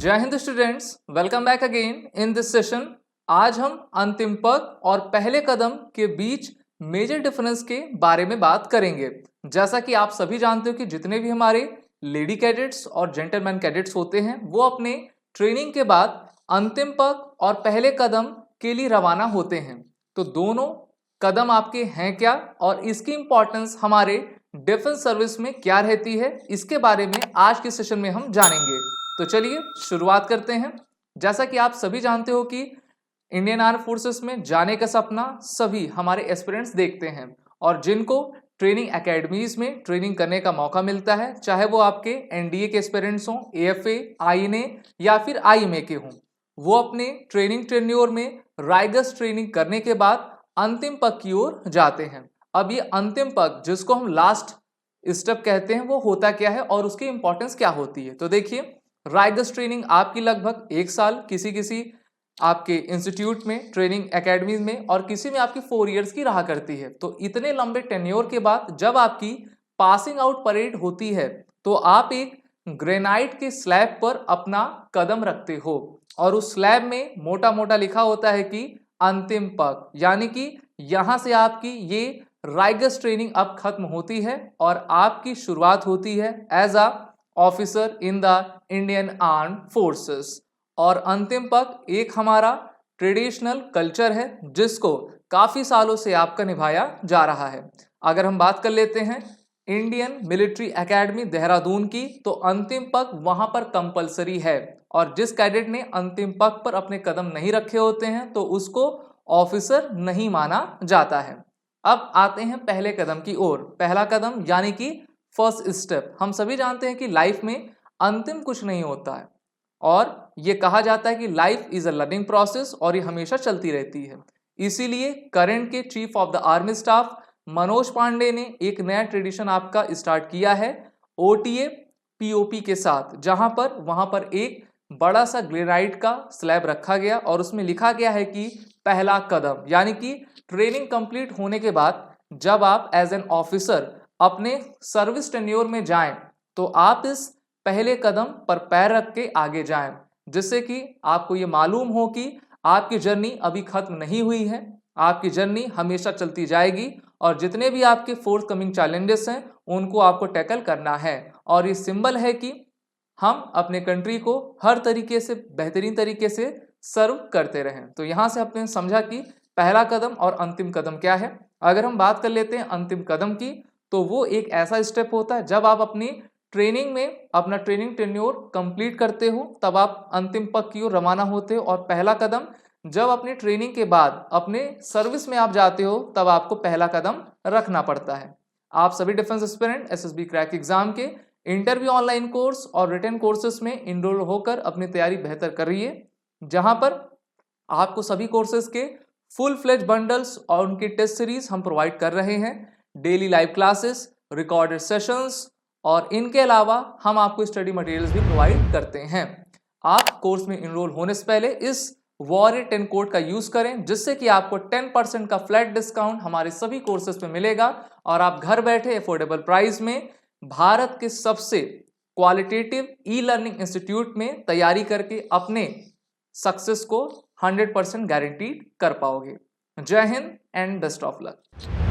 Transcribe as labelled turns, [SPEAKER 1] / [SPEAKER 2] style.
[SPEAKER 1] जय Hind students, welcome back again in this session. आज हम अंतिम पग और पहले कदम के बीच मेजर डिफरेंस के बारे में बात करेंगे। जैसा कि आप सभी जानते हो कि जितने भी हमारे लेडी कैडेट्स और जेंटलमैन कैडेट्स होते हैं वो अपने ट्रेनिंग के बाद अंतिम पग और पहले कदम के लिए रवाना होते हैं। तो दोनों कदम आपके हैं क्या और इसकी इंपॉर्टेंस हमारे डिफेंस सर्विस में क्या रहती है, इसके बारे में आज के सेशन में हम जानेंगे। तो चलिए शुरुआत करते हैं। जैसा कि आप सभी जानते हो कि इंडियन आर्म फोर्सेस में जाने का सपना सभी हमारे एस्पिरेंट्स देखते हैं और जिनको ट्रेनिंग एकेडमीज में ट्रेनिंग करने का मौका मिलता है, चाहे वो आपके एनडीए के एस्पिरेंट्स हों, एएफए, आईएनए या फिर आईएमए के हों, वो अपने ट्रेनिंग टेन्योर में राइगस ट्रेनिंग करने के बाद अंतिम पग की ओर जाते हैं। अब ये अंतिम पग जिसको हम लास्ट स्टेप कहते हैं वो होता क्या है और उसकी इंपॉर्टेंस क्या होती है। तो देखिए, राइगस ट्रेनिंग आपकी लगभग 1 साल किसी किसी आपके इंस्टीट्यूट में, ट्रेनिंग एकेडमी में और किसी में आपकी 4 इयर्स की रहा करती है। तो इतने लंबे टेन्योर के बाद जब आपकी पासिंग आउट परेड होती है तो आप एक ग्रेनाइट के स्लैब पर अपना कदम रखते हो और उस स्लैब में मोटा मोटा लिखा होता है कि अंतिम पग, यानी कि यहां से आपकी ये राइगस ट्रेनिंग अब खत्म होती है और आपकी शुरुआत होती है as a officer in the Indian arm forces. और अंतिम पग एक हमारा ट्रेडिशनल कल्चर है जिसको काफी सालों से आपका निभाया जा रहा है। अगर हम बात कर लेते हैं इंडियन मिलिट्री एकेडमी देहरादून की, तो अंतिम पग वहां पर कंपलसरी है और जिस कैडेट ने अंतिम पग पर अपने कदम नहीं रखे होते हैं तो उसको ऑफिसर नहीं माना जाता है। अब आते हैं पहले कदम की ओर। पहला कदम यानी कि फर्स्ट स्टेप। हम सभी जानते हैं कि लाइफ में अंतिम कुछ नहीं होता है और ये कहा जाता है कि life is a learning process और ये हमेशा चलती रहती है। इसीलिए करंट के chief of the army staff Manoj Pande ने एक नया ट्रेडिशन आपका स्टार्ट किया है ओटीए पीओपी के साथ, जहां पर वहां पर एक बड़ा सा ग्रेनाइट का स्लैब रखा गया और उसमें लिखा गया है कि पहला कदम, यानी कि ट्रेनिंग कंप्लीट होने के बाद जब आप एज एन ऑफिसर अपने सर्विस टेन्योर में जाएं तो आप इस पहले कदम पर पैर रख के आगे जाएं, जिससे कि आपको ये मालूम हो कि आपकी जर्नी अभी खत्म नहीं हुई है, आपकी जर्नी हमेशा चलती जाएगी और जितने भी आपके फोर्थ कमिंग चैलेंजेस हैं उनको आपको टैकल करना है। और ये सिंबल है कि हम अपने कंट्री को हर तरीके से बेहतरीन तरीके से सर्व करते रहें। तो यहाँ से आपने समझा कि पहला कदम और अंतिम कदम क्या है। अगर हम बात कर लेते हैं अंतिम कदम की, तो वो एक ऐसा स्टेप होता है जब आप अपनी ट्रेनिंग में अपना ट्रेनिंग टेन्योर कंप्लीट करते हो तब आप अंतिम पग की ओर रवाना होते हो। और पहला कदम जब अपनी ट्रेनिंग के बाद अपने सर्विस में आप जाते हो तब आपको पहला कदम रखना पड़ता है। आप सभी defence aspirant SSB crack exam के इंटरव्यू ऑनलाइन कोर्स और रिटन कोर्सेज में इनरोल होकर अपनी तैयारी बेहतर कर रही है, जहां पर आपको सभी कोर्सेज के फुल फ्लेज बंडल्स और उनकी टेस्ट सीरीज हम प्रोवाइड कर रहे हैं, daily live classes, recorded sessions और इनके अलावा हम आपको स्टडी मटेरियल्स भी प्रोवाइड करते हैं। आप कोर्स में इनरोल होने से पहले इस वॉरियर 10 कोड का यूज करें, जिससे कि आपको 10% का फ्लैट डिस्काउंट हमारे सभी कोर्सेज पे मिलेगा और आप घर बैठे अफोर्डेबल प्राइस में भारत के सबसे क्वालिटेटिव ई लर्निंग इंस्टीट्यूट में तैयारी करके अपने सक्सेस को 100% गारंटीड कर पाओगे। जय Hind and best of luck.